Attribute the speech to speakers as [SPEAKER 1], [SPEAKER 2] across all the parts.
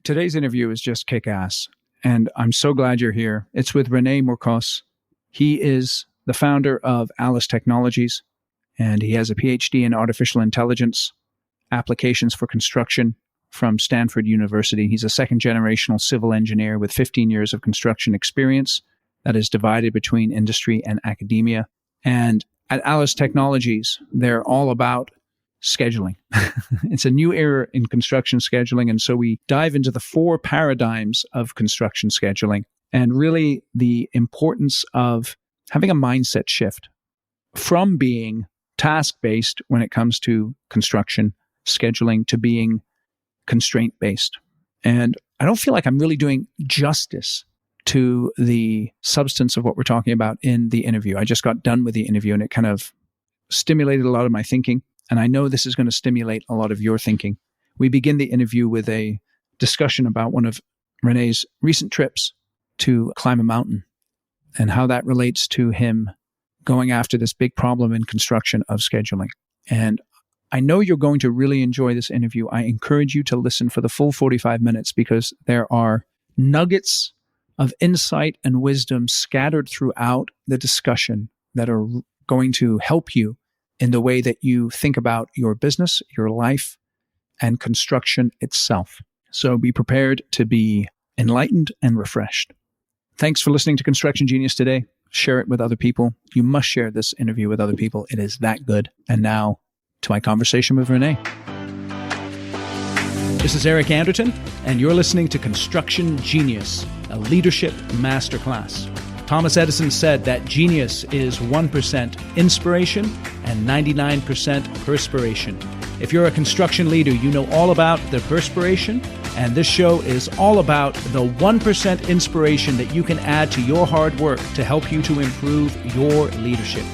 [SPEAKER 1] Today's interview is just kick-ass, and I'm so glad you're here. It's with Rene Mourcos. He is the founder of Alice Technologies, and he has a PhD in artificial intelligence applications for construction from Stanford University. He's a second-generational civil engineer with 15 years of construction experience that is divided between industry and academia. And at Alice Technologies, they're all about scheduling. It's a new era in construction scheduling. And so we dive into the 4 paradigms of construction scheduling and really the importance of having a mindset shift from being task-based when it comes to construction scheduling to being constraint-based. And I don't feel like I'm really doing justice to the substance of what we're talking about in the interview. I just got done with the interview and it kind of stimulated a lot of my thinking. And I know this is going to stimulate a lot of your thinking. We begin the interview with a discussion about one of Rene's recent trips to climb a mountain and how that relates to him going after this big problem in construction of scheduling. And I know you're going to really enjoy this interview. I encourage you to listen for the full 45 minutes because there are nuggets of insight and wisdom scattered throughout the discussion that are going to help you in the way that you think about your business, your life, and construction itself. So be prepared to be enlightened and refreshed. Thanks for listening to Construction Genius today. Share it with other people. You must share this interview with other people. It is that good. And now to my conversation with Rene. This is Eric Anderton, and you're listening to Construction Genius, a leadership masterclass. Thomas Edison said that genius is 1% inspiration and 99% perspiration. If you're a construction leader, you know all about the perspiration, and this show is all about the 1% inspiration that you can add to your hard work to help you to improve your leadership.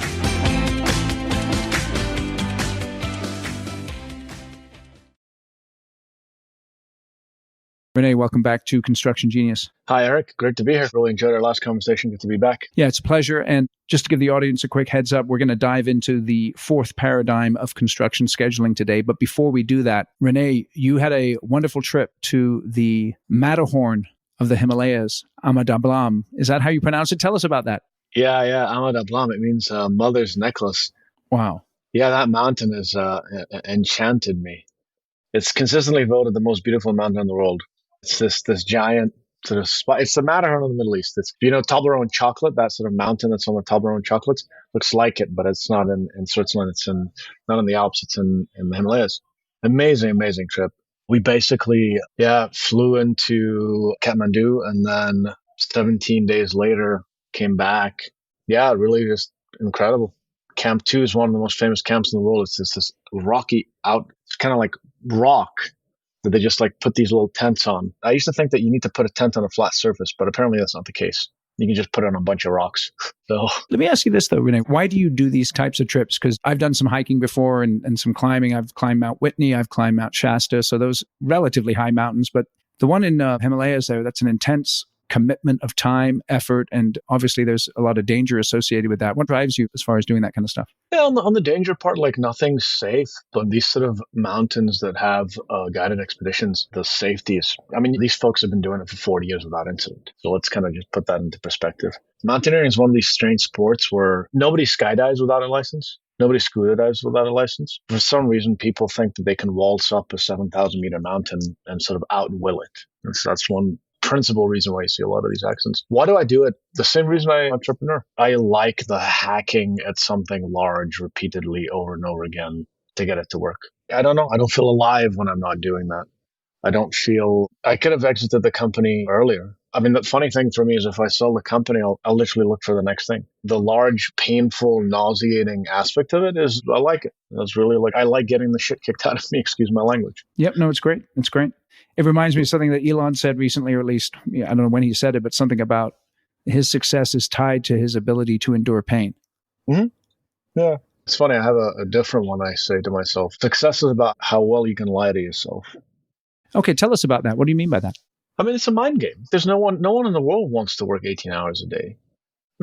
[SPEAKER 1] Rene, welcome back to Construction Genius.
[SPEAKER 2] Hi, Eric. Great to be here. Really enjoyed our last conversation. Good to be back.
[SPEAKER 1] Yeah, it's a pleasure. And just to give the audience a quick heads up, we're going to dive into the 4th paradigm of construction scheduling today. But before we do that, Rene, you had a wonderful trip to the Matterhorn of the Himalayas, Ahmadabalam. Is that how you pronounce it? Tell us about that.
[SPEAKER 2] Yeah, Ahmadabalam. It means mother's necklace.
[SPEAKER 1] Wow.
[SPEAKER 2] Yeah, that mountain has enchanted me. It's consistently voted the most beautiful mountain in the world. It's this giant sort of spot. It's the Matterhorn of the Middle East. It's, Toblerone chocolate, that sort of mountain that's on the Toblerone chocolates, looks like it, but it's not in Switzerland. It's not in the Alps. It's in the Himalayas. Amazing, amazing trip. We basically, flew into Kathmandu and then 17 days later came back. Yeah, really just incredible. Camp 2 is one of the most famous camps in the world. It's just this rocky it's kind of like rock that they just put these little tents on. I used to think that you need to put a tent on a flat surface, but apparently that's not the case. You can just put it on a bunch of rocks. So
[SPEAKER 1] let me ask you this though, Rene, why do you do these types of trips? Because I've done some hiking before and some climbing. I've climbed Mount Whitney, I've climbed Mount Shasta. So those relatively high mountains, but the one in Himalayas there, that's an intense commitment of time, effort, and obviously there's a lot of danger associated with that. What drives you as far as doing that kind of stuff?
[SPEAKER 2] Yeah, on the danger part, nothing's safe. But these sort of mountains that have guided expeditions, the safety is, these folks have been doing it for 40 years without incident. So let's kind of just put that into perspective. Mountaineering is one of these strange sports where nobody skydives without a license. Nobody scuba dives without a license. For some reason, people think that they can waltz up a 7,000 meter mountain and sort of outwill it. That's one principal reason why you see a lot of these accidents. Why do I do it? The same reason I'm an entrepreneur. I like the hacking at something large repeatedly over and over again to get it to work. I don't know. I don't feel alive when I'm not doing that. I could have exited the company earlier. The funny thing for me is if I sell the company, I'll literally look for the next thing. The large, painful, nauseating aspect of it is I like it. It's really I like getting the shit kicked out of me, excuse my language.
[SPEAKER 1] Yep, no, it's great. It's great. It reminds me of something that Elon said recently, or at least, I don't know when he said it, but something about his success is tied to his ability to endure pain.
[SPEAKER 2] Mm-hmm. Yeah. It's funny. I have a different one I say to myself. Success is about how well you can lie to yourself.
[SPEAKER 1] Okay, tell us about that. What do you mean by that?
[SPEAKER 2] It's a mind game. There's no one in the world wants to work 18 hours a day.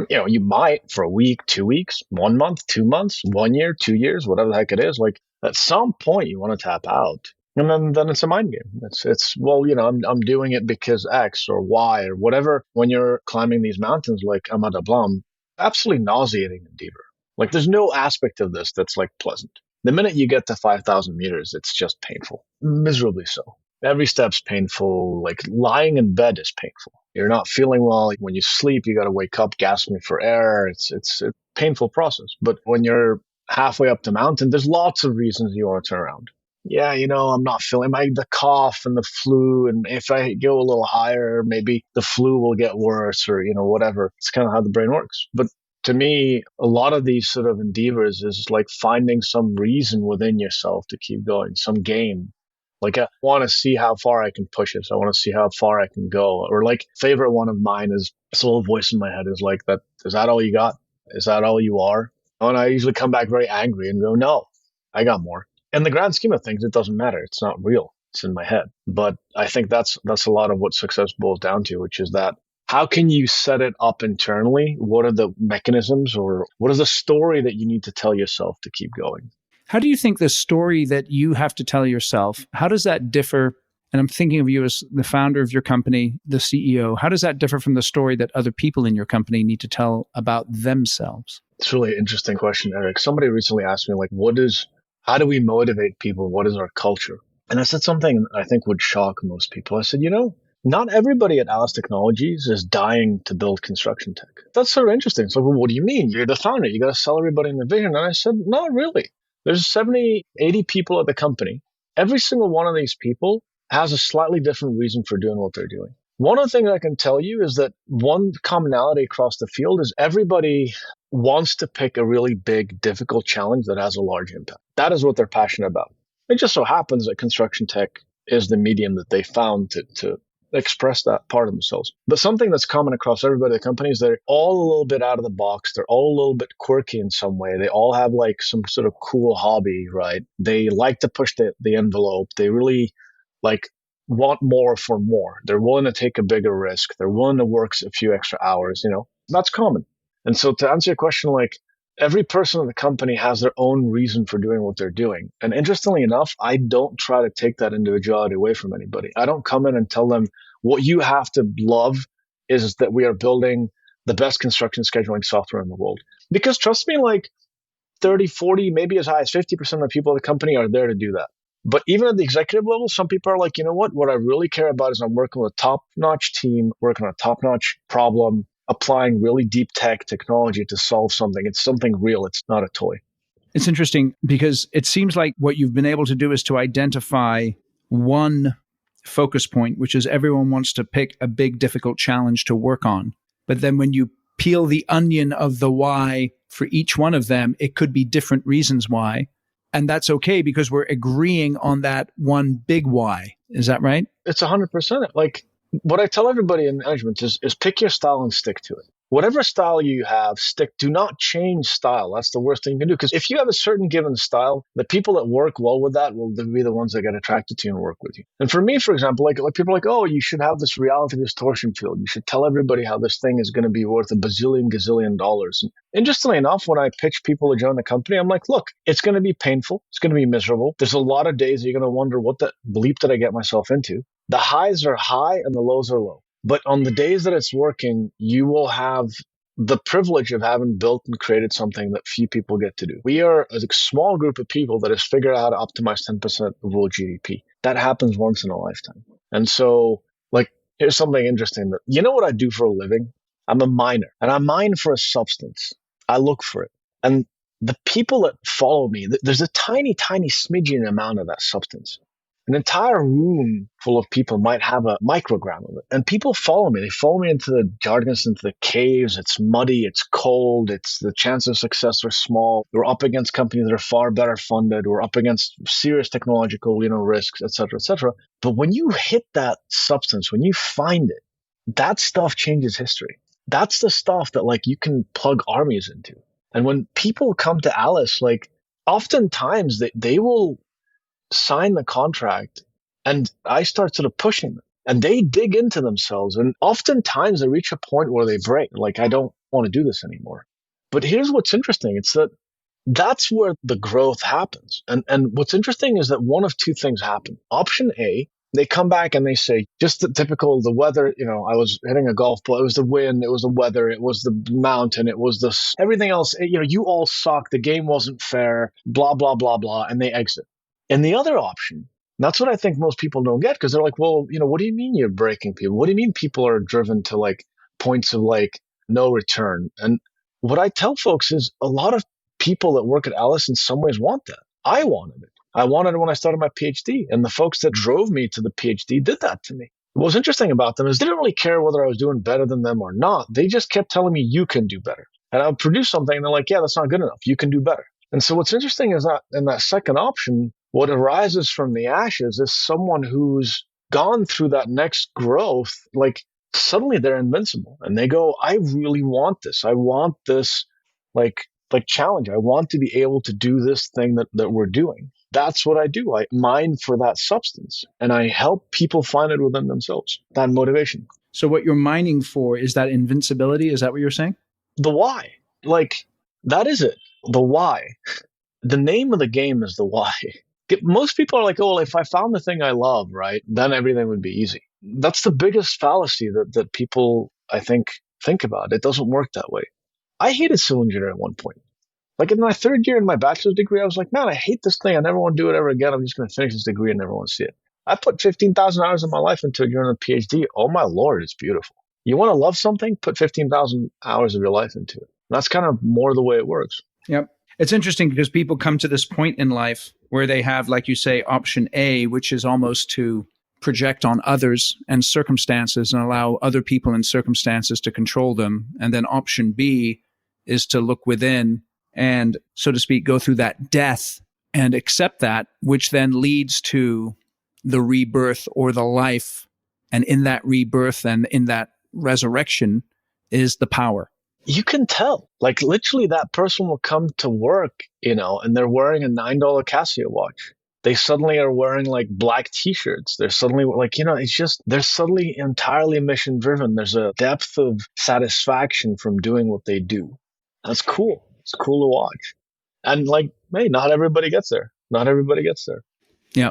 [SPEAKER 2] You might for a week, 2 weeks, 1 month, 2 months, 1 year, 2 years, whatever the heck it is. At some point, you want to tap out. And then it's a mind game. It's well, I'm doing it because X or Y or whatever. When you're climbing these mountains like Amada Blam, absolutely nauseating endeavor. Like there's no aspect of this that's like pleasant. The minute you get to 5,000 meters, it's just painful, miserably so. Every step's painful. Like lying in bed is painful. You're not feeling well. When you sleep, you got to wake up gasping for air. It's a painful process. But when you're halfway up the mountain, there's lots of reasons you want to turn around. Yeah, I'm not feeling the cough and the flu, and if I go a little higher, maybe the flu will get worse, or whatever. It's kind of how the brain works. But to me, a lot of these sort of endeavors is like finding some reason within yourself to keep going, some game. Like I want to see how far I can push it. I want to see how far I can go. Or like favorite one of mine is this little voice in my head is like that. Is that all you got? Is that all you are? And I usually come back very angry and go, no, I got more. In the grand scheme of things, it doesn't matter. It's not real. It's in my head. But I think that's a lot of what success boils down to, which is that how can you set it up internally? What are the mechanisms or what is the story that you need to tell yourself to keep going?
[SPEAKER 1] How do you think the story that you have to tell yourself, how does that differ? And I'm thinking of you as the founder of your company, the CEO. How does that differ from the story that other people in your company need to tell about themselves?
[SPEAKER 2] It's a really interesting question, Eric. Somebody recently asked me, like, how do we motivate people? What is our culture? And I said something I think would shock most people. I said, not everybody at Alice Technologies is dying to build construction tech. That's sort of interesting. So, well, what do you mean? You're the founder. You got to sell everybody in the vision. And I said, not really. There's 70, 80 people at the company. Every single one of these people has a slightly different reason for doing what they're doing. One of the things I can tell you is that one commonality across the field is everybody wants to pick a really big, difficult challenge that has a large impact. That is what they're passionate about. It just so happens that construction tech is the medium that they found to express that part of themselves. But something that's common across everybody at the company is they're all a little bit out of the box. They're all a little bit quirky in some way. They all have like some sort of cool hobby, right? They like to push the envelope. They really like want more for more. They're willing to take a bigger risk. They're willing to work a few extra hours, that's common. And so to answer your question, like every person in the company has their own reason for doing what they're doing. And interestingly enough, I don't try to take that individuality away from anybody. I don't come in and tell them what you have to love is that we are building the best construction scheduling software in the world. Because trust me, like 30, 40, maybe as high as 50% of the people at the company are there to do that. But even at the executive level, some people are like, you know what I really care about is I'm working with a top-notch team, working on a top-notch problem, applying really deep technology to solve something. It's something real. It's not a toy.
[SPEAKER 1] It's interesting because it seems like what you've been able to do is to identify one focus point, which is everyone wants to pick a big, difficult challenge to work on. But then when you peel the onion of the why for each one of them, it could be different reasons why. And that's okay because we're agreeing on that one big why. Is that right?
[SPEAKER 2] It's 100%. Like what I tell everybody in management is pick your style and stick to it. Whatever style you have, do not change style. That's the worst thing you can do. Because if you have a certain given style, the people that work well with that will be the ones that get attracted to you and work with you. And for me, for example, like people are like, oh, you should have this reality distortion field. You should tell everybody how this thing is going to be worth a bazillion, gazillion dollars. And interestingly enough, when I pitch people to join the company, I'm like, look, it's going to be painful. It's going to be miserable. There's a lot of days you're going to wonder, what the bleep did I get myself into? The highs are high and the lows are low. But on the days that it's working, you will have the privilege of having built and created something that few people get to do. We are a small group of people that has figured out how to optimize 10% of world GDP. That happens once in a lifetime. And so, like, here's something interesting. You know what I do for a living? I'm a miner, and I mine for a substance. I look for it. And the people that follow me, there's a tiny, tiny smidgen amount of that substance. An entire room full of people might have a microgram of it. And people follow me. They follow me into the Darkness, into the caves. It's muddy. It's cold. It's the chances of success are small. We're up against companies that are far better funded. We're up against serious technological, risks, et cetera, et cetera. But when you hit that substance, when you find it, that stuff changes history. That's the stuff that like you can plug armies into. And when people come to Alice, like oftentimes they will sign the contract and I start sort of pushing them and they dig into themselves. And oftentimes they reach a point where they break. Like, I don't want to do this anymore. But here's what's interesting. It's that That's where the growth happens. And what's interesting is that one of two things happen. Option A, they come back and they say, just the typical, the weather, I was hitting a golf ball. It was the wind, it was the weather, it was the mountain, it was everything else. You all suck. The game wasn't fair, blah, blah, blah, blah. And they exit. And the other option, that's what I think most people don't get, because they're like, well, what do you mean you're breaking people? What do you mean people are driven to like points of like no return? And what I tell folks is a lot of people that work at Alice in some ways want that. I wanted it. I wanted it when I started my PhD. And the folks that drove me to the PhD did that to me. What was interesting about them is they didn't really care whether I was doing better than them or not. They just kept telling me, you can do better. And I would produce something and they're like, yeah, that's not good enough. You can do better. And so what's interesting is that in that second option, what arises from the ashes is someone who's gone through that next growth. Like suddenly they're invincible and they go, I really want this. I want this like challenge. I want to be able to do this thing that we're doing. That's what I do. I mine for that substance and I help people find it within themselves, that motivation.
[SPEAKER 1] So what you're mining for is that invincibility. Is that what you're saying?
[SPEAKER 2] The why. Like, that is it. The why. The name of the game is the why. Most people are like, oh, well, if I found the thing I love, right, then everything would be easy. That's the biggest fallacy that people, I think about. It doesn't work that way. I hated civil engineering at one point. Like in my third year in my bachelor's degree, I was like, man, I hate this thing. I never want to do it ever again. I'm just going to finish this degree and never want to see it. I put 15,000 hours of my life into it during a PhD. Oh my Lord, it's beautiful. You want to love something? Put 15,000 hours of your life into it. And that's kind of more the way it works.
[SPEAKER 1] Yep. It's interesting because people come to this point in life where they have, like you say, option A, which is almost to project on others and circumstances and allow other people and circumstances to control them. And then option B is to look within and, so to speak, go through that death and accept that, which then leads to the rebirth or the life. And in that rebirth and in that resurrection is the power.
[SPEAKER 2] You can tell. Like literally that person will come to work, and they're wearing a $9 Casio watch. They suddenly are wearing like black t-shirts. They're suddenly like, it's just, they're suddenly entirely mission driven. There's a depth of satisfaction from doing what they do. That's cool. It's cool to watch. And like, hey, not everybody gets there. Not everybody gets there.
[SPEAKER 1] Yeah.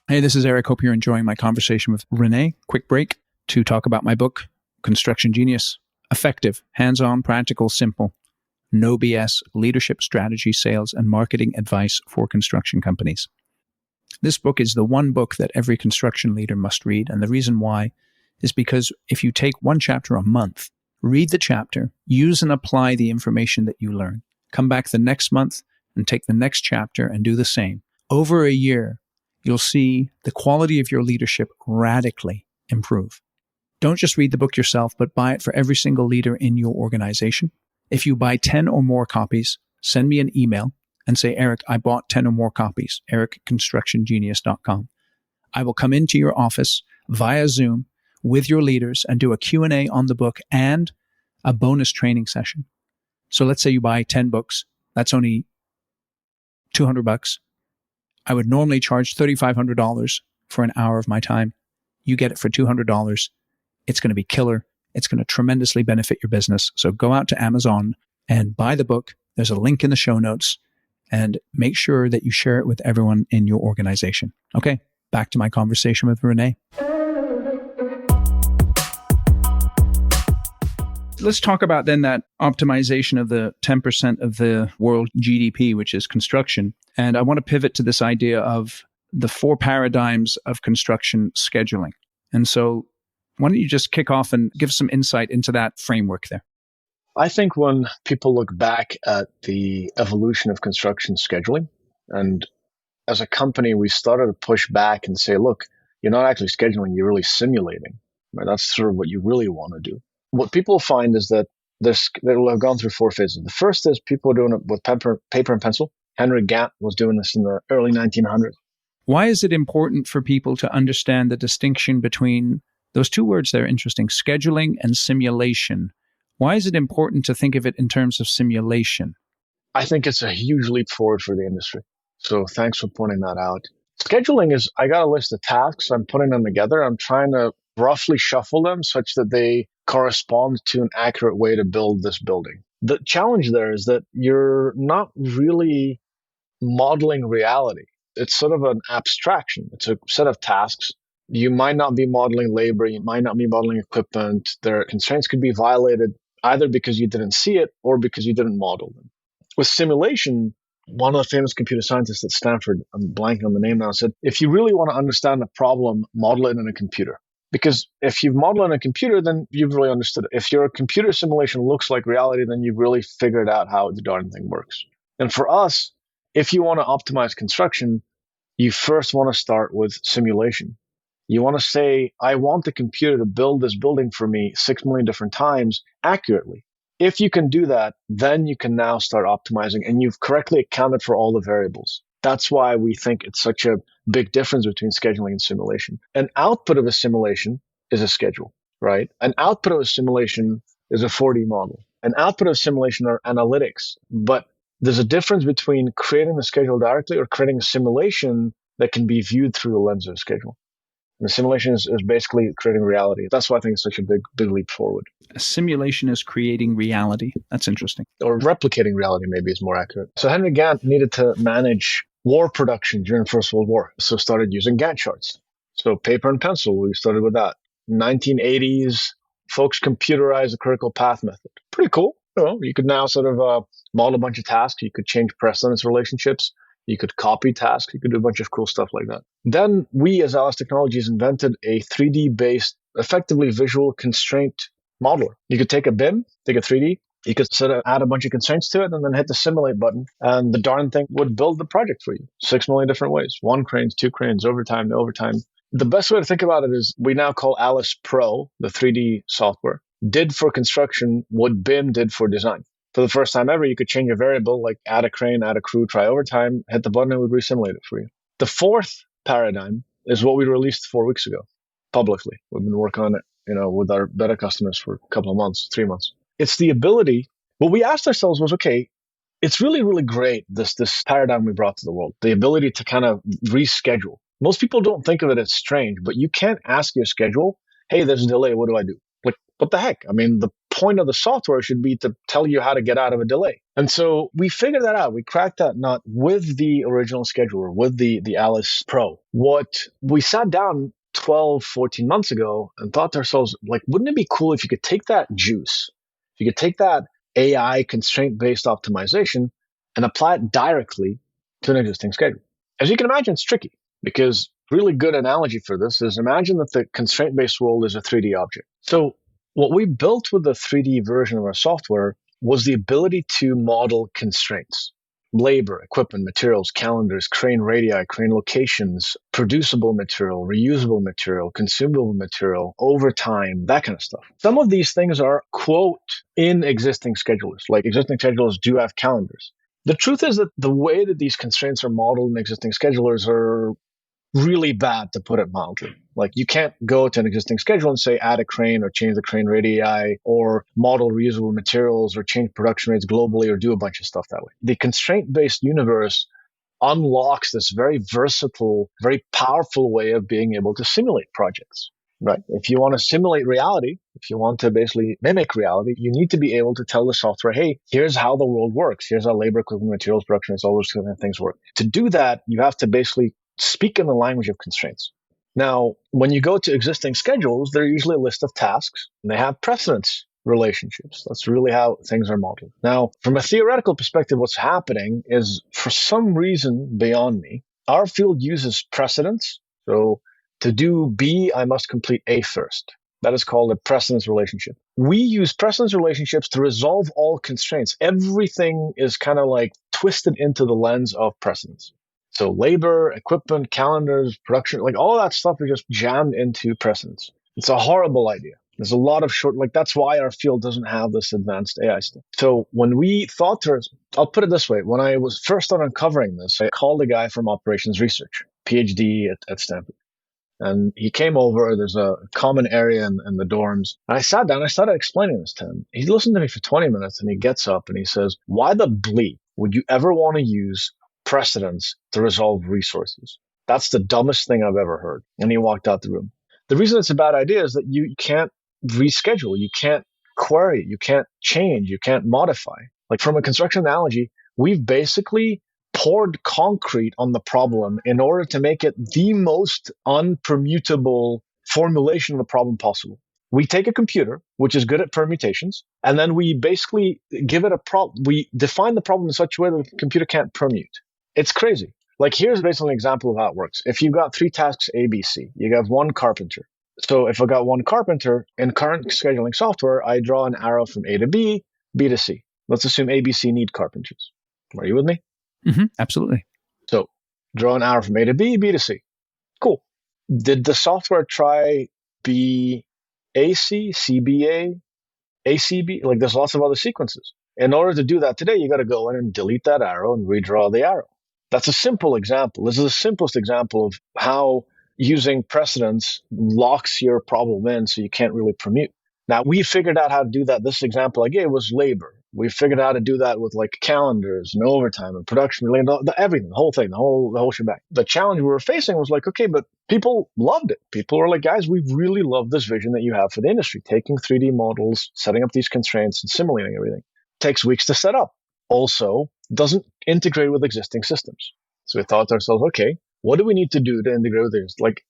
[SPEAKER 1] Hey, this is Eric. Hope you're enjoying my conversation with Renee. Quick break to talk about my book, Construction Genius. Effective, hands-on, practical, simple. No BS, leadership, strategy, sales, and marketing advice for construction companies. This book is the one book that every construction leader must read. And the reason why is because if you take one chapter a month, read the chapter, use and apply the information that you learn, come back the next month and take the next chapter and do the same. Over a year, you'll see the quality of your leadership radically improve. Don't just read the book yourself, but buy it for every single leader in your organization. If you buy 10 or more copies, send me an email and say, Eric, I bought 10 or more copies, eric@constructiongenius.com. I will come into your office via Zoom with your leaders and do a Q&A on the book and a bonus training session. So let's say you buy 10 books. That's only $200. I would normally charge $3,500 for an hour of my time. You get it for $200. It's going to be killer. It's going to tremendously benefit your business. So go out to Amazon and buy the book. There's a link in the show notes and make sure that you share it with everyone in your organization. Okay, back to my conversation with Renee. Let's talk about then that optimization of the 10% of the world GDP, which is construction. And I want to pivot to this idea of the 4 paradigms of construction scheduling. And so why don't you just kick off and give some insight into that framework there?
[SPEAKER 2] I think when people look back at the evolution of construction scheduling, and as a company, we started to push back and say, look, you're not actually scheduling, you're really simulating. Right? That's sort of what you really want to do. What people find is that they will have gone through 4 phases. The first is people are doing it with paper and pencil. Henry Gantt was doing this in the early 1900s.
[SPEAKER 1] Why is it important for people to understand the distinction between those 2 words that are interesting, scheduling and simulation? Why is it important to think of it in terms of simulation?
[SPEAKER 2] I think it's a huge leap forward for the industry. So thanks for pointing that out. Scheduling is, I got a list of tasks. I'm putting them together. I'm trying to roughly shuffle them such that they corresponds to an accurate way to build this building. The challenge there is that you're not really modeling reality. It's sort of an abstraction. It's a set of tasks. You might not be modeling labor. You might not be modeling equipment. Their constraints could be violated either because you didn't see it or because you didn't model them. With simulation, one of the famous computer scientists at Stanford, I'm blanking on the name now, said, if you really want to understand a problem, model it in a computer. Because if you've modeled in a computer, then you've really understood it. If your computer simulation looks like reality, then you've really figured out how the darn thing works. And for us, if you want to optimize construction, you first want to start with simulation. You want to say, I want the computer to build this building for me 6 million different times accurately. If you can do that, then you can now start optimizing and you've correctly accounted for all the variables. That's why we think it's such a big difference between scheduling and simulation. An output of a simulation is a schedule, right? An output of a simulation is a 4D model. An output of simulation are analytics, but there's a difference between creating the schedule directly or creating a simulation that can be viewed through the lens of a schedule. And the simulation is basically creating reality. That's why I think it's such a big leap forward.
[SPEAKER 1] A simulation is creating reality. That's interesting.
[SPEAKER 2] Or replicating reality maybe is more accurate. So Henry Gantt needed to manage war production during the First World War. So started using Gantt charts. So paper and pencil, we started with that. 1980s, folks computerized the critical path method. Pretty cool. You could now sort of model a bunch of tasks. You could change precedence relationships. You could copy tasks. You could do a bunch of cool stuff like that. Then we, as Alice Technologies, invented a 3D-based, effectively visual constraint modeler. You could take a BIM, take a 3D, you could sort of add a bunch of constraints to it and then hit the simulate button, and the darn thing would build the project for you. 6 million different ways. 1 cranes, 2 cranes, overtime, no overtime. The best way to think about it is we now call Alice Pro, the 3D software, did for construction what BIM did for design. For the first time ever, you could change a variable like add a crane, add a crew, try overtime, hit the button, and it would resimulate it for you. The fourth paradigm is what we released 4 weeks ago publicly. We've been working on it, with our beta customers for a couple of months, 3 months. It's the ability. What we asked ourselves was, okay, it's really, really great, this paradigm we brought to the world, the ability to kind of reschedule. Most people don't think of it as strange, but you can't ask your schedule, hey, there's a delay, what do I do? Like, what the heck? I mean, the point of the software should be to tell you how to get out of a delay. And so we figured that out. We cracked that nut with the original scheduler, with the Alice Pro. What we sat down 12, 14 months ago and thought to ourselves, like, wouldn't it be cool if you could take that juice, if you could take that AI constraint-based optimization and apply it directly to an existing schedule? As you can imagine, it's tricky because really good analogy for this is imagine that the constraint-based world is a 3D object. So what we built with the 3D version of our software was the ability to model constraints. Labor, equipment, materials, calendars, crane radii, crane locations, producible material, reusable material, consumable material, overtime, that kind of stuff. Some of these things are, quote, in existing schedulers. Like existing schedulers do have calendars. The truth is that the way that these constraints are modeled in existing schedulers are really bad, to put it mildly. Like you can't go to an existing schedule and say add a crane or change the crane radii or model reusable materials or change production rates globally or do a bunch of stuff that way. The constraint-based universe unlocks this very versatile, very powerful way of being able to simulate projects, right? If you want to simulate reality, if you want to basically mimic reality, you need to be able to tell the software, hey, here's how the world works. Here's how labor, equipment, materials, production rates, all those kind of things work. To do that, you have to basically speak in the language of constraints. Now, when you go to existing schedules, they're usually a list of tasks, and they have precedence relationships. That's really how things are modeled. Now, from a theoretical perspective, what's happening is, for some reason beyond me, our field uses precedence. So to do B, I must complete A first. That is called a precedence relationship. We use precedence relationships to resolve all constraints. Everything is kind of like twisted into the lens of precedence. So labor, equipment, calendars, production, like all that stuff is just jammed into precedence. It's a horrible idea. There's a lot of that's why our field doesn't have this advanced AI stuff. So when we thought I'll put it this way. When I was first on uncovering this, I called a guy from operations research, PhD at Stanford. And he came over. There's a common area in the dorms. And I sat down. I started explaining this to him. He listened to me for 20 minutes and he gets up and he says, why the bleep would you ever want to use precedence to resolve resources? That's the dumbest thing I've ever heard. And he walked out the room. The reason it's a bad idea is that you can't reschedule, you can't query, you can't change, you can't modify. Like from a construction analogy, we've basically poured concrete on the problem in order to make it the most unpermutable formulation of the problem possible. We take a computer, which is good at permutations, and then we basically give it a problem. We define the problem in such a way that the computer can't permute. It's crazy. Like here's basically an example of how it works. If you've got 3 tasks A, B, C, you have 1 carpenter. So if I got 1 carpenter in current scheduling software, I draw an arrow from A to B, B to C. Let's assume A, B, C need carpenters. Are you with me?
[SPEAKER 1] Mm-hmm. Absolutely.
[SPEAKER 2] So draw an arrow from A to B, B to C. Cool. Did the software try B, AC, CBA, ACB? Like there's lots of other sequences. In order to do that today, you got to go in and delete that arrow and redraw the arrow. That's a simple example. This is the simplest example of how using precedence locks your problem in so you can't really permute. Now, we figured out how to do that. This example I gave was labor. We figured out how to do that with like calendars and overtime and production related, everything, the whole thing, the whole shebang. The challenge we were facing was like, okay, but people loved it. People were like, guys, we really love this vision that you have for the industry, taking 3D models, setting up these constraints and simulating everything. Takes weeks to set up. Also, doesn't integrate with existing systems. So we thought to ourselves, okay, what do we need to do to integrate with this? Like,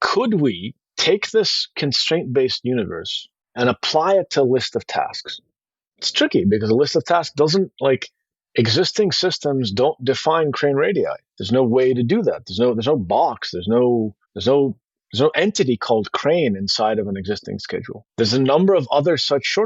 [SPEAKER 2] could we take this constraint-based universe and apply it to a list of tasks? It's tricky because a list of tasks doesn't, like, existing systems don't define crane radii. There's no way to do that. There's no box. There's no entity called crane inside of an existing schedule. There's a number of other such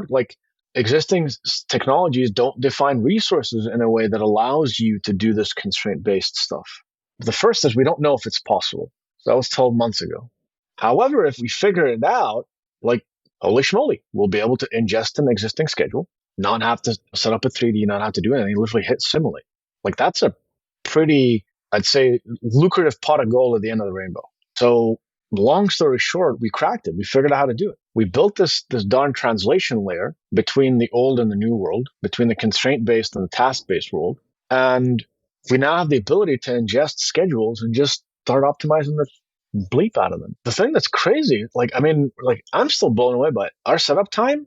[SPEAKER 2] existing technologies don't define resources in a way that allows you to do this constraint-based stuff. The first is we don't know if it's possible. So that was 12 months ago. However, if we figure it out, like, holy schmoly, we'll be able to ingest an existing schedule, not have to set up a 3D, not have to do anything, literally hit simulate. Like, that's a pretty, I'd say, lucrative pot of gold at the end of the rainbow. So long story short, we cracked it. We figured out how to do it. We built this darn translation layer between the old and the new world, between the constraint-based and the task-based world. And we now have the ability to ingest schedules and just start optimizing the bleep out of them. The thing that's crazy, I'm still blown away by it. Our setup time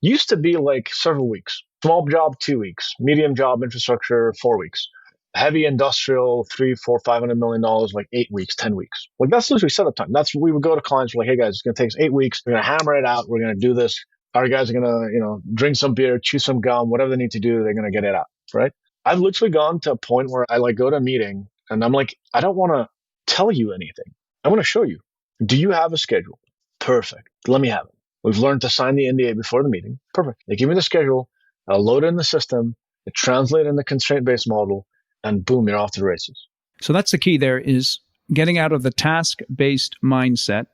[SPEAKER 2] used to be like several weeks. Small job, 2 weeks. Medium job infrastructure, 4 weeks. Heavy industrial, $300, $400, $500 million, like 8 weeks, 10 weeks. Like that's literally setup time. We would go to clients, we're like, hey guys, it's going to take us 8 weeks. We're going to hammer it out. We're going to do this. Our guys are going to, drink some beer, chew some gum, whatever they need to do, they're going to get it out, right? I've literally gone to a point where I go to a meeting and I'm like, I don't want to tell you anything. I want to show you. Do you have a schedule? Perfect. Let me have it. We've learned to sign the NDA before the meeting. Perfect. They give me the schedule. I'll load it in the system. It translates in the constraint-based model. And boom, you're off to the races.
[SPEAKER 1] So that's the key there, is getting out of the task-based mindset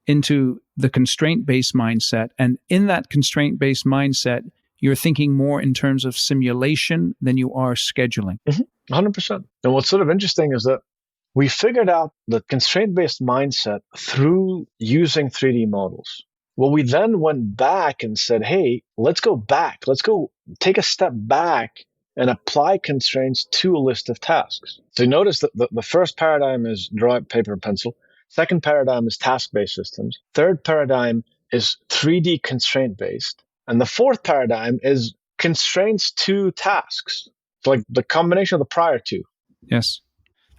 [SPEAKER 1] into the constraint-based mindset. And in that constraint-based mindset, you're thinking more in terms of simulation than you are scheduling.
[SPEAKER 2] 100%. And what's sort of interesting is that we figured out the constraint-based mindset through using 3D models. Well, we then went back and said, hey, let's go back. Let's go take a step back and apply constraints to a list of tasks. So you notice that the first paradigm is draw paper and pencil. Second paradigm is task-based systems. Third paradigm is 3D constraint-based. And the fourth paradigm is constraints to tasks. So like the combination of the prior two.
[SPEAKER 1] Yes,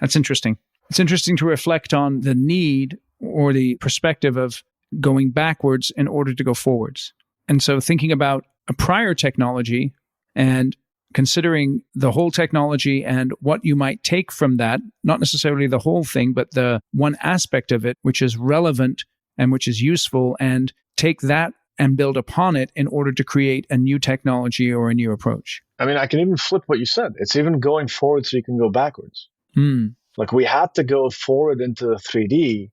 [SPEAKER 1] that's interesting. It's interesting to reflect on the need or the perspective of going backwards in order to go forwards. And so thinking about a prior technology and considering the whole technology and what you might take from that, not necessarily the whole thing, but the one aspect of it which is relevant and which is useful, and take that and build upon it in order to create a new technology or a new approach.
[SPEAKER 2] I mean, I can even flip what you said. It's even going forward so you can go backwards. Like we had to go forward into the 3D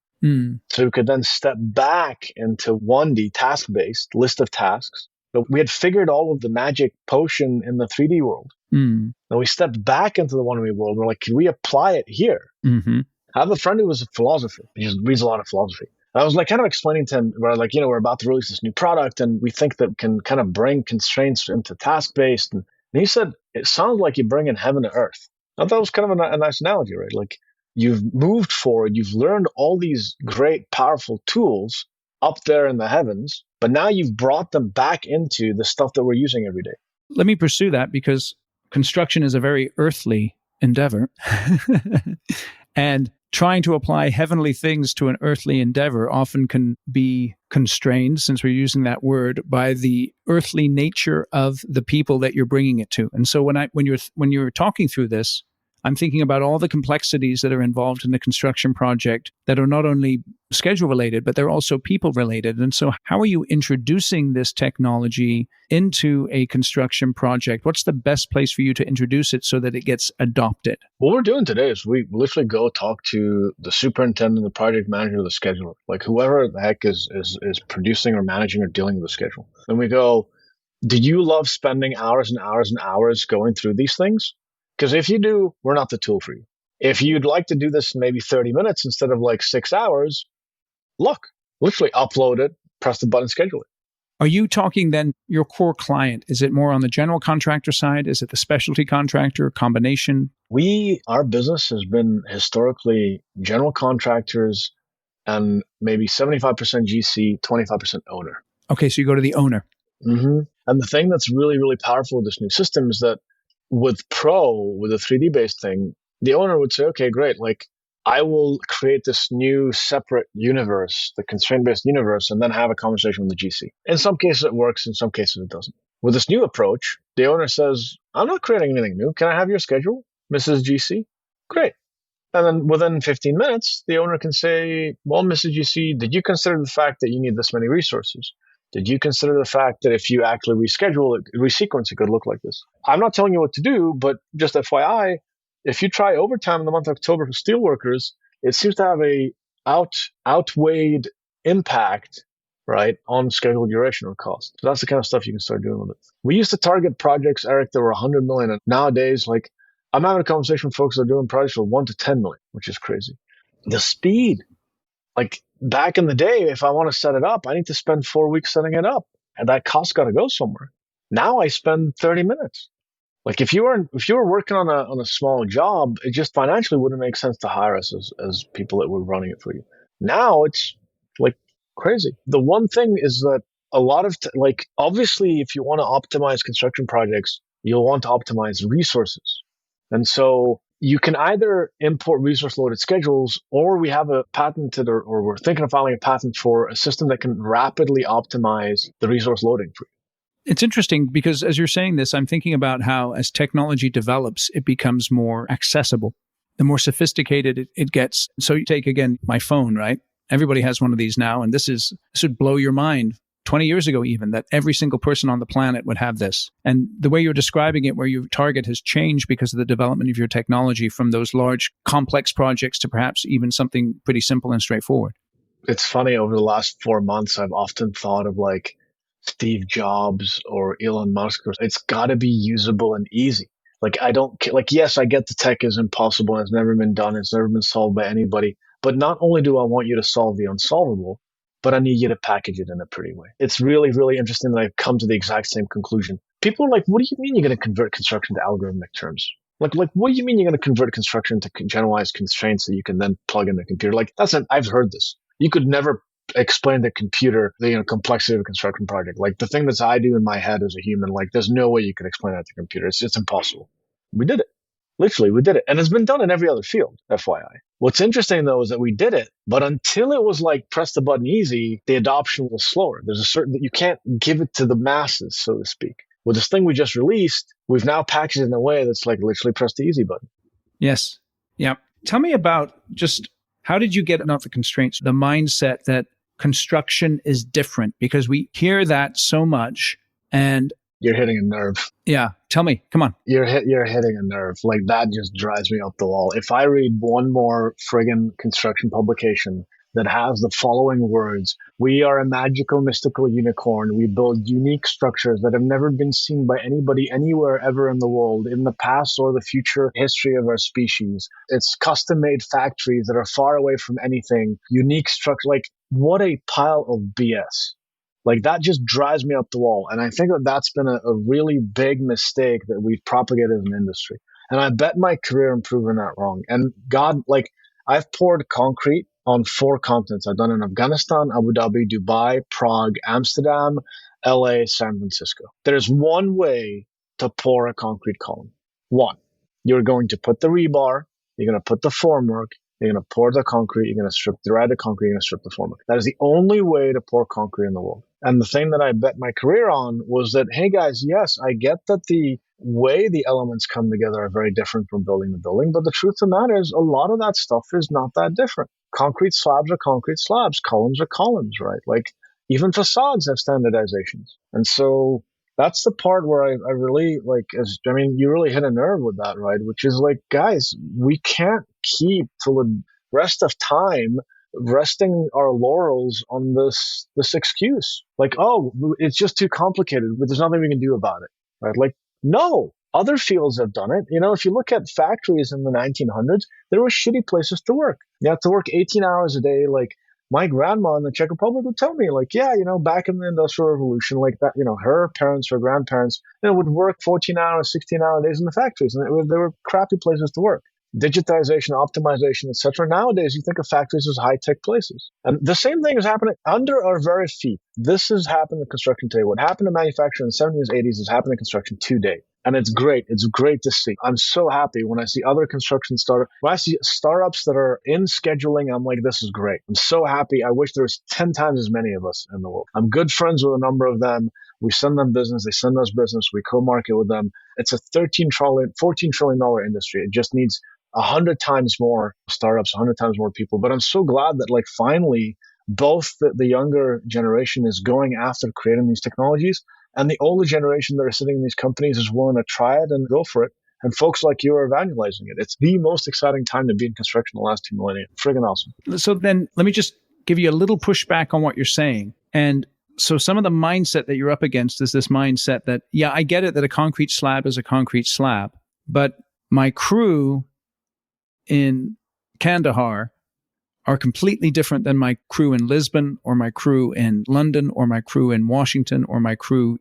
[SPEAKER 2] so we could then step back into 1D task-based list of tasks. But we had figured all of the magic potion in the 3D world. And we stepped back into the 1D world. We're like, can we apply it here? I have a friend who was a philosopher. He just reads a lot of philosophy. I was like kind of explaining to him where we're about to release this new product and we think that can kind of bring constraints into task-based. And he said, it sounds like you're bringing heaven to earth. I thought that was kind of a nice analogy, right? Like you've moved forward, you've learned all these great, powerful tools, up there in the heavens, but now you've brought them back into the stuff that we're using every day.
[SPEAKER 1] Let me pursue that, because construction is a very earthly endeavor. And trying to apply heavenly things to an earthly endeavor often can be constrained, since we're using that word, by the earthly nature of the people that you're bringing it to. And so when you're talking through this, I'm thinking about all the complexities that are involved in the construction project that are not only schedule related, but they're also people related. And so how are you introducing this technology into a construction project? What's the best place for you to introduce it so that it gets adopted?
[SPEAKER 2] What we're doing today is we literally go talk to the superintendent, the project manager, the scheduler, like whoever the heck is producing or managing or dealing with the schedule. And we go, do you love spending hours and hours and hours going through these things? Because if you do, we're not the tool for you. If you'd like to do this in maybe 30 minutes instead of like 6 hours, look, literally upload it, press the button, schedule it.
[SPEAKER 1] Are you talking then your core client? Is it more on the general contractor side? Is it the specialty contractor, combination?
[SPEAKER 2] Our business has been historically general contractors and maybe 75% GC, 25% owner.
[SPEAKER 1] Okay, so you go to the owner.
[SPEAKER 2] Mm-hmm. And the thing that's really, really powerful with this new system is that with a 3D based thing, the owner would say, okay, great. Like I will create this new separate universe, the constraint based universe, and then have a conversation with the GC. In some cases it works. In some cases it doesn't. With this new approach, the owner says, I'm not creating anything new. Can I have your schedule, Mrs. GC? Great. And then within 15 minutes, the owner can say, well, Mrs. GC, did you consider the fact that you need this many resources? Did you consider the fact that if you actually reschedule it, resequence, it could look like this? I'm not telling you what to do, but just FYI, if you try overtime in the month of October for steelworkers, it seems to have a outweighed impact, right, on schedule duration or cost. So that's the kind of stuff you can start doing with it. We used to target projects, Eric, that were 100 million. And nowadays, like I'm having a conversation with folks that are doing projects for 1 to 10 million, which is crazy. The speed, like back in the day, if I want to set it up, I need to spend 4 weeks setting it up, and that cost got to go somewhere. Now I spend 30 minutes. Like if you were working on a small job, it just financially wouldn't make sense to hire us as people that were running it for you. Now it's like crazy. The one thing is that a lot of like obviously, if you want to optimize construction projects, you'll want to optimize resources, and so you can either import resource loaded schedules, or we have a patented or we're thinking of filing a patent for a system that can rapidly optimize the resource loading for you.
[SPEAKER 1] It's interesting because as you're saying this, I'm thinking about how as technology develops, it becomes more accessible. The more sophisticated it gets. So you take, again, my phone, right? Everybody has one of these now. And this would blow your mind 20 years ago, even, that every single person on the planet would have this. And the way you're describing it, where your target has changed because of the development of your technology from those large, complex projects to perhaps even something pretty simple and straightforward.
[SPEAKER 2] It's funny, over the last 4 months, I've often thought of like Steve Jobs or Elon Musk. It's got to be usable and easy. Like, yes, I get the tech is impossible and it's never been done. It's never been solved by anybody. But not only do I want you to solve the unsolvable, but I need you to package it in a pretty way. It's really, really interesting that I've come to the exact same conclusion. People are like, what do you mean you're going to convert construction to algorithmic terms? Like, what do you mean you're going to convert construction to generalized constraints that you can then plug in the computer? Like, I've heard this. You could never explain the computer the complexity of a construction project. Like the thing that I do in my head as a human, like there's no way you can explain that to a computer. It's impossible. We did it. Literally, we did it. And it's been done in every other field, FYI. What's interesting though is that we did it, but until it was like press the button easy, the adoption was slower. There's a certain that you can't give it to the masses, so to speak. With this thing we just released, we've now packaged it in a way that's like literally press the easy button.
[SPEAKER 1] Yes. Yeah. Tell me about just how did you get, not the constraints, the mindset that construction is different? Because we hear that so much, and
[SPEAKER 2] you're hitting a nerve.
[SPEAKER 1] Yeah. Tell me. Come on.
[SPEAKER 2] You're hitting a nerve. Like that just drives me up the wall. If I read one more friggin' construction publication that has the following words: we are a magical, mystical unicorn. We build unique structures that have never been seen by anybody anywhere ever in the world, in the past or the future history of our species. It's custom-made factories that are far away from anything. Unique structure. Like, what a pile of BS. Like, that just drives me up the wall. And I think that that's been a really big mistake that we've propagated as an industry. And I bet my career in proving that wrong. And God, like, I've poured concrete on 4 continents. I've done it in Afghanistan, Abu Dhabi, Dubai, Prague, Amsterdam, LA, San Francisco. There's one way to pour a concrete column. One, you're going to put the rebar, you're going to put the formwork, you're going to pour the concrete, you're going to strip the rad concrete, you're going to strip the formwork. That is the only way to pour concrete in the world. And the thing that I bet my career on was that, hey guys, yes, I get that the way the elements come together are very different from building to building, but the truth of the matter is a lot of that stuff is not that different. Concrete slabs are concrete slabs, columns are columns, right? Like even facades have standardizations. And so that's the part where I really you really hit a nerve with that, right? Which is like, guys, we can't keep till the rest of time resting our laurels on this excuse. Like, oh, it's just too complicated, but there's nothing we can do about it, right? Like, no, other fields have done it. If you look at factories in the 1900s, there were shitty places to work. You had to work 18 hours a day. Like my grandma in the Czech Republic would tell me, like, yeah, back in the Industrial Revolution, like that, her parents, her grandparents, would work 14 hours, 16-hour days in the factories, and there were crappy places to work. Digitization, optimization, etc. Nowadays, you think of factories as high-tech places. And the same thing is happening under our very feet. This has happened in construction today. What happened in manufacturing in the 70s, 80s is happening in construction today. And it's great. It's great to see. I'm so happy when I see other construction when I see startups that are in scheduling, I'm like, this is great. I'm so happy. I wish there was 10 times as many of us in the world. I'm good friends with a number of them. We send them business. They send us business. We co-market with them. It's a $14 trillion industry. It just needs 100 times more startups, 100 times more people. But I'm so glad that like finally both the younger generation is going after creating these technologies, and the older generation that are sitting in these companies is willing to try it and go for it. And folks like you are evangelizing it. It's the most exciting time to be in construction in the last 2 millennia. Friggin' awesome.
[SPEAKER 1] So then let me just give you a little pushback on what you're saying. And so some of the mindset that you're up against is this mindset that, yeah, I get it that a concrete slab is a concrete slab, but my crew in Kandahar are completely different than my crew in Lisbon or my crew in London or my crew in Washington or my crew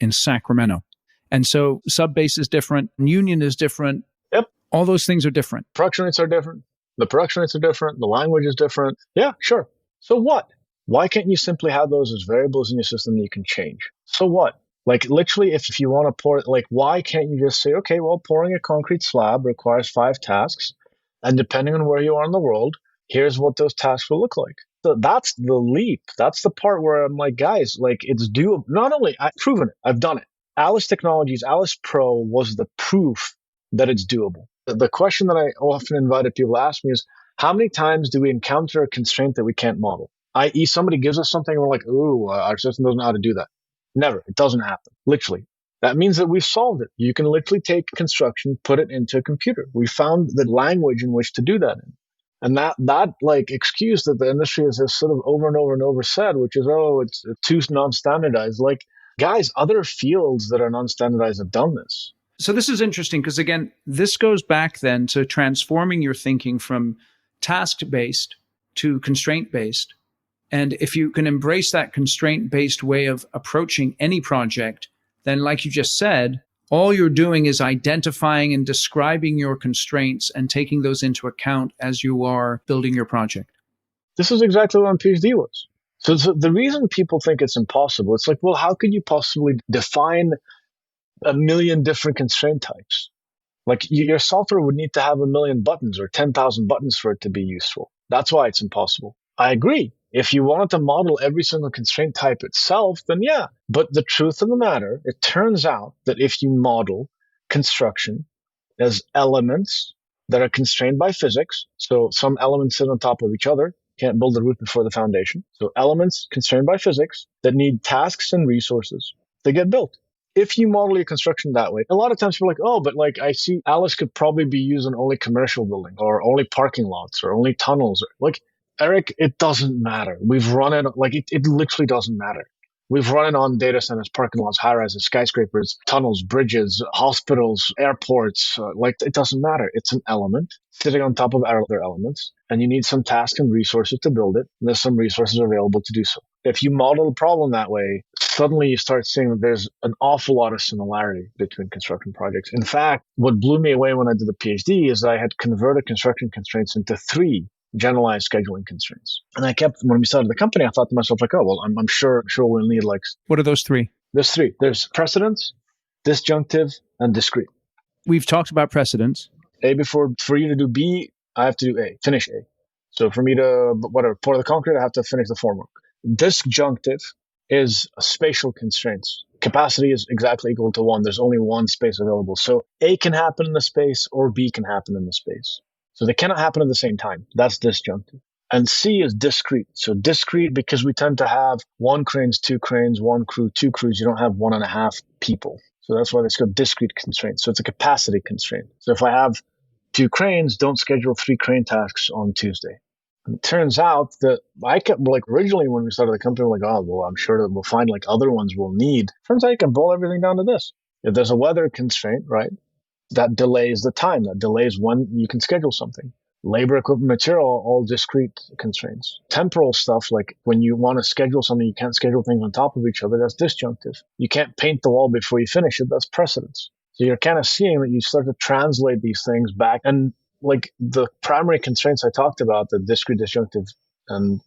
[SPEAKER 1] in Sacramento. And so sub-base is different, union is different.
[SPEAKER 2] Yep.
[SPEAKER 1] All those things are different.
[SPEAKER 2] Production rates are different. The production rates are different. The language is different. Yeah, sure. So what? Why can't you simply have those as variables in your system that you can change? So what? Like literally, if you want to pour it, like why can't you just say, okay, well, pouring a concrete slab requires 5 tasks. And depending on where you are in the world, here's what those tasks will look like. So that's the leap. That's the part where I'm like, guys, like it's doable. Not only I've proven it, I've done it. Alice Technologies, Alice Pro was the proof that it's doable. The question that I often invited people to ask me is, how many times do we encounter a constraint that we can't model? I.e., somebody gives us something and we're like, ooh, our system doesn't know how to do that. Never. It doesn't happen. Literally. That means that we've solved it. You can literally take construction, put it into a computer. We found the language in which to do that in. And that like excuse that the industry has sort of over and over and over said, which is, oh, it's too non-standardized. Like, guys, other fields that are non-standardized have done this.
[SPEAKER 1] So this is interesting because, again, this goes back then to transforming your thinking from task-based to constraint-based. And if you can embrace that constraint-based way of approaching any project, then like you just said, all you're doing is identifying and describing your constraints and taking those into account as you are building your project.
[SPEAKER 2] This is exactly what my PhD was. So the reason people think it's impossible, it's like, well, how could you possibly define 1 million different constraint types? Like your software would need to have 1 million buttons or 10,000 buttons for it to be useful. That's why it's impossible. I agree. If you wanted to model every single constraint type itself, then yeah. But the truth of the matter, it turns out that if you model construction as elements that are constrained by physics, so some elements sit on top of each other, can't build the roof before the foundation. So elements constrained by physics that need tasks and resources to get built. If you model your construction that way, a lot of times people are like, oh, but like I see Alice could probably be used on only commercial buildings or only parking lots or only tunnels. Like, Eric, it doesn't matter. We've run it, like it literally doesn't matter. We've run it on data centers, parking lots, high-rises, skyscrapers, tunnels, bridges, hospitals, airports. Like it doesn't matter. It's an element sitting on top of other elements, and you need some task and resources to build it. And there's some resources available to do so. If you model the problem that way, suddenly you start seeing that there's an awful lot of similarity between construction projects. In fact, what blew me away when I did the PhD is I had converted construction constraints into 3 generalized scheduling constraints. And when we started the company, I thought to myself, like, oh, well, I'm sure we'll need like.
[SPEAKER 1] What are those three?
[SPEAKER 2] There's three. There's precedence, disjunctive, and discrete.
[SPEAKER 1] We've talked about precedence.
[SPEAKER 2] For you to do B, I have to do A, finish A. So for me to, pour the concrete, I have to finish the formwork. Disjunctive is a spatial constraints. Capacity is exactly equal to 1. There's only one space available. So A can happen in the space or B can happen in the space. So they cannot happen at the same time. That's disjunctive. And C is discrete. So discrete because we tend to have 1 cranes, 2 cranes, 1 crew, 2 crews. You don't have 1.5 people. So that's why it's called discrete constraints. So it's a capacity constraint. So if I have 2 cranes, don't schedule 3 crane tasks on Tuesday. And it turns out that I kept, like, originally when we started the company, we're like, oh, well, I'm sure that we'll find like other ones we'll need. Turns out you can boil everything down to this. If there's a weather constraint, right, that delays the time, that delays when you can schedule something. Labor, equipment, material, all discrete constraints. Temporal stuff, like when you want to schedule something, you can't schedule things on top of each other, that's disjunctive. You can't paint the wall before you finish it, that's precedence. So you're kind of seeing that you start to translate these things back. And like the primary constraints I talked about, the discrete, disjunctive, and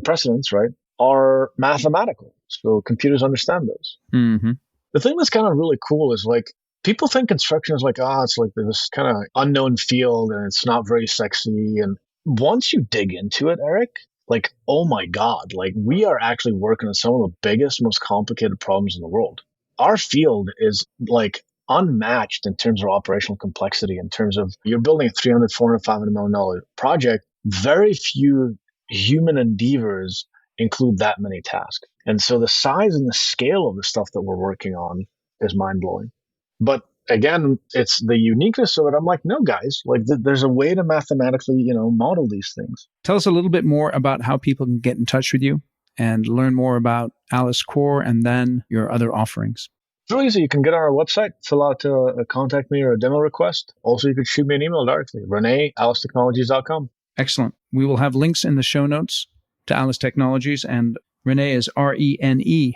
[SPEAKER 2] precedence, right, are mathematical. So computers understand those.
[SPEAKER 1] Mm-hmm.
[SPEAKER 2] The thing that's kind of really cool is like, people think construction is like, it's like this kind of unknown field and it's not very sexy. And once you dig into it, Eric, like, oh my God, like we are actually working on some of the biggest, most complicated problems in the world. Our field is like unmatched in terms of operational complexity, in terms of you're building a $300, $400, $500 million project. Very few human endeavors include that many tasks. And so the size and the scale of the stuff that we're working on is mind-blowing. But again, it's the uniqueness of it. I'm like, no, guys, like there's a way to mathematically, model these things.
[SPEAKER 1] Tell us a little bit more about how people can get in touch with you and learn more about ALICE Core and then your other offerings.
[SPEAKER 2] It's really easy. You can get on our website, fill out a contact me or a demo request. Also, you could shoot me an email directly, Rene@alicetechnologies.com.
[SPEAKER 1] Excellent. We will have links in the show notes to Alice Technologies, and Rene is RENE.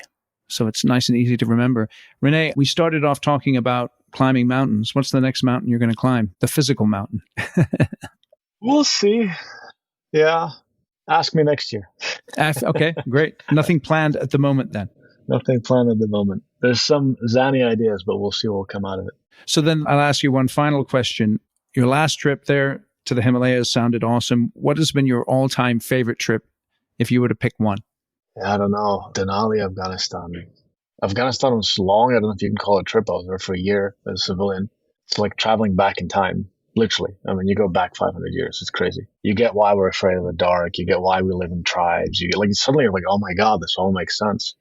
[SPEAKER 1] So it's nice and easy to remember. Rene, we started off talking about climbing mountains. What's the next mountain you're going to climb? The physical mountain.
[SPEAKER 2] We'll see. Yeah. Ask me next year.
[SPEAKER 1] Okay, great. Nothing planned at the moment then.
[SPEAKER 2] Nothing planned at the moment. There's some zany ideas, but we'll see what will come out of it.
[SPEAKER 1] So then I'll ask you one final question. Your last trip there to the Himalayas sounded awesome. What has been your all-time favorite trip if you were to pick one?
[SPEAKER 2] I don't know. Denali, Afghanistan. Afghanistan was long. I don't know if you can call it a trip. I was there for a year as a civilian. It's like traveling back in time, literally. I mean, you go back 500 years. It's crazy. You get why we're afraid of the dark. You get why we live in tribes. You get like, suddenly you're like, oh my God, this all makes sense.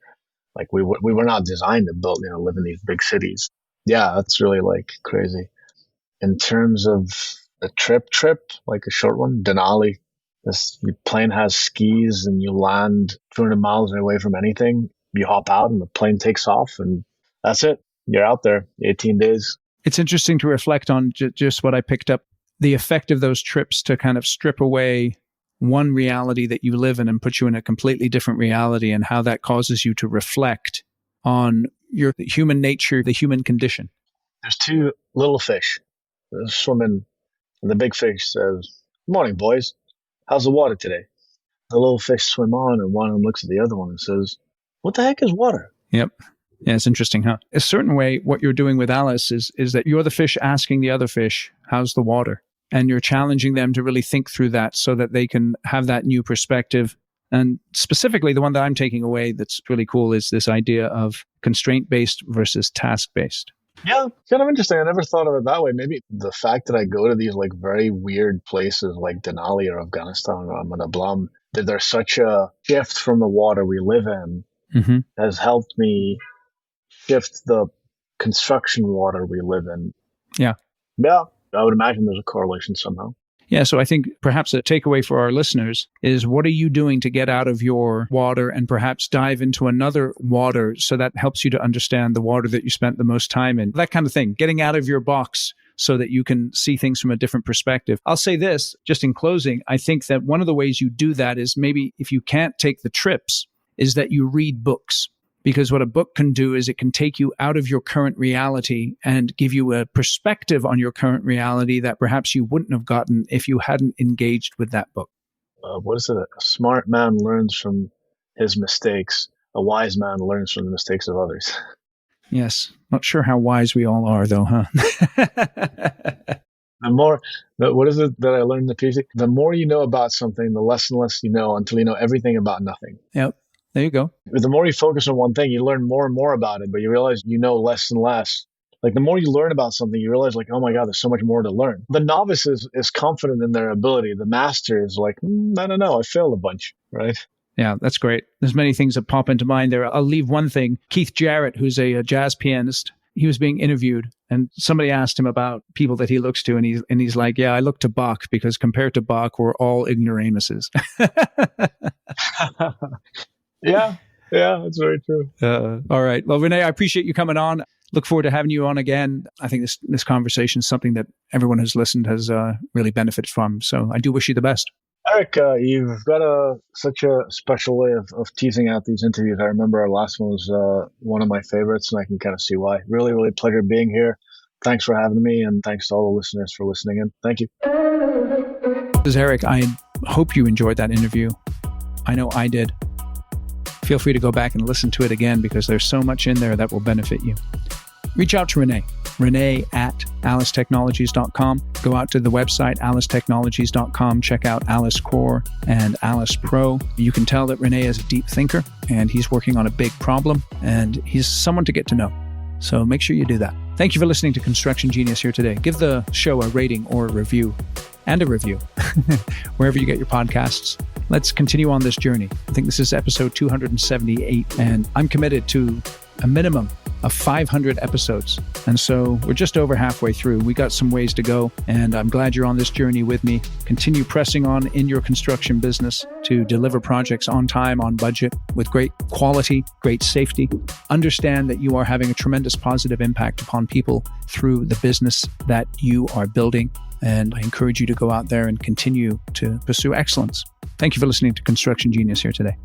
[SPEAKER 2] Like we were not designed to live in these big cities. Yeah, that's really like crazy. In terms of a trip, like a short one, Denali. This plane has skis and you land 200 miles away from anything. You hop out and the plane takes off and that's it. You're out there 18 days.
[SPEAKER 1] It's interesting to reflect on just what I picked up, the effect of those trips to kind of strip away one reality that you live in and put you in a completely different reality, and how that causes you to reflect on your human nature, the human condition.
[SPEAKER 2] There's 2 little fish swimming and the big fish says, "Good morning, boys. How's the water today?" The little fish swim on and one of them looks at the other one and says, "What the heck is water?"
[SPEAKER 1] Yep. Yeah, it's interesting, huh? A certain way, what you're doing with Alice is that you're the fish asking the other fish, how's the water? And you're challenging them to really think through that so that they can have that new perspective. And specifically, the one that I'm taking away that's really cool is this idea of constraint-based versus task-based.
[SPEAKER 2] Yeah, kind of interesting. I never thought of it that way. Maybe the fact that I go to these like very weird places like Denali or Afghanistan or Ahmad Ablam, that there's such a shift from the water we live in, has helped me shift the construction water we live in.
[SPEAKER 1] Yeah.
[SPEAKER 2] Yeah, I would imagine there's a correlation somehow.
[SPEAKER 1] Yeah, so I think perhaps a takeaway for our listeners is, what are you doing to get out of your water and perhaps dive into another water so that helps you to understand the water that you spent the most time in? That kind of thing, getting out of your box so that you can see things from a different perspective. I'll say this, just in closing, I think that one of the ways you do that is, maybe if you can't take the trips, is that you read books. Because what a book can do is it can take you out of your current reality and give you a perspective on your current reality that perhaps you wouldn't have gotten if you hadn't engaged with that book.
[SPEAKER 2] what is it? A smart man learns from his mistakes. A wise man learns from the mistakes of others.
[SPEAKER 1] Yes. Not sure how wise we all are, though, huh?
[SPEAKER 2] What is it that I learned in the PhD? The more you know about something, the less and less you know until you know everything about nothing.
[SPEAKER 1] Yep. There you go.
[SPEAKER 2] The more you focus on one thing, you learn more and more about it, but you realize you know less and less. Like the more you learn about something, you realize like, oh my God, there's so much more to learn. The novice is confident in their ability. The master is like, I don't know, I failed a bunch, right?
[SPEAKER 1] Yeah, that's great. There's many things that pop into mind there. I'll leave one thing. Keith Jarrett, who's a jazz pianist, he was being interviewed and somebody asked him about people that he looks to. And he's like, yeah, I look to Bach because compared to Bach, we're all ignoramuses.
[SPEAKER 2] Yeah, that's very true.
[SPEAKER 1] All right. Well, Renee, I appreciate you coming on. Look forward to having you on again. I think this conversation is something that everyone who's listened has really benefited from. So I do wish you the best.
[SPEAKER 2] Eric, you've got such a special way of teasing out these interviews. I remember our last one was one of my favorites, and I can kind of see why. Really, really pleasure being here. Thanks for having me, and thanks to all the listeners for listening in. Thank you.
[SPEAKER 1] This is Eric. I hope you enjoyed that interview. I know I did. Feel free to go back and listen to it again because there's so much in there that will benefit you. Reach out to Renee at AliceTechnologies.com. Go out to the website, AliceTechnologies.com. Check out Alice Core and Alice Pro. You can tell that Renee is a deep thinker and he's working on a big problem and he's someone to get to know. So make sure you do that. Thank you for listening to Construction Genius here today. Give the show a rating or a review wherever you get your podcasts. Let's continue on this journey. I think this is episode 278 and I'm committed to a minimum of 500 episodes. And so we're just over halfway through. We got some ways to go, and I'm glad you're on this journey with me. Continue pressing on in your construction business to deliver projects on time, on budget, with great quality, great safety. Understand that you are having a tremendous positive impact upon people through the business that you are building. And I encourage you to go out there and continue to pursue excellence. Thank you for listening to Construction Genius here today.